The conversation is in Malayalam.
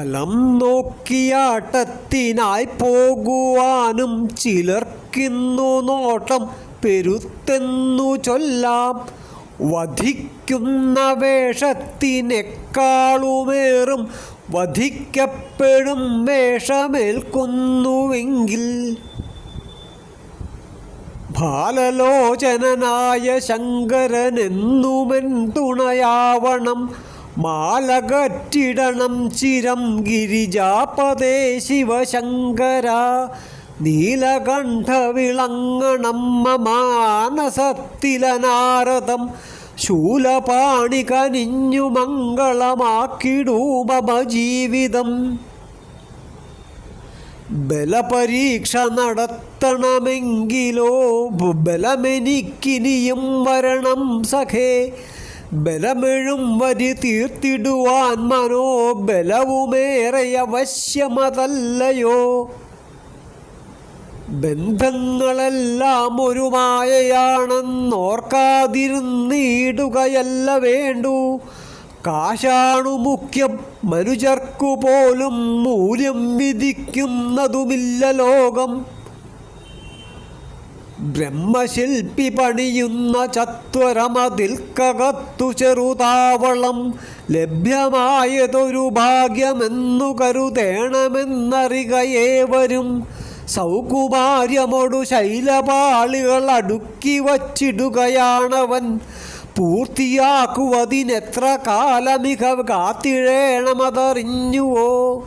ഫലം നോക്കിയാട്ടത്തിനായി പോകുവാനും ചിലർക്കിന്നു നോട്ടം പെരുത്തെന്നു ചൊല്ലാം. വധിക്കുന്ന വേഷത്തിനേക്കാളുമേറും വധിക്കപ്പെടും വേഷമേൽക്കുന്നുവെങ്കിൽ. ബാലലോചനായ ശങ്കരനെന്നുമെൻ തുണയാവണം. മാലകറ്റിടണം ചിരം ഗിരിജാപദേ ശിവശങ്കര. നീലകണ്ഠ വിളങ്ങണം മാനസത്തിലനാരദം. ശൂലപാണി കനിഞ്ഞു മംഗളമാക്കിടൂ മമ ജീവിതം. ബലപരീക്ഷ നടത്തണമെങ്കിലോ ബലമെനിക്കിനിയും വരണം സഖേ. ബലമെഴും വരി തീർത്തിടുവാൻ മനോബലവുമേറെ അവശ്യമതല്ലയോ. ബന്ധങ്ങളെല്ലാം ഒരു മായയാണെന്നോർക്കാതിരുന്നിടുകയല്ല വേണ്ടു. കാശാണു മുഖ്യം, മനുജർക്കു പോലും മൂല്യം വിധിക്കുന്നതുമില്ല ലോകം. ബ്രഹ്മശില്പി പണിയുന്ന ചത്വരമതിൽക്കകത്തു ചെറുതാവളം. ലഭ്യമായതൊരു ഭാഗ്യമെന്നു കരുതേണമെന്നറികയേവരും. സൗകുമാര്യമൊടു ശൈലപാളികൾ അടുക്കി വച്ചിടുകയാണവൻ. പൂർത്തിയാക്കുവതിനെത്ര കാലമിക കാത്തിഴേണമതറിഞ്ഞുവോ.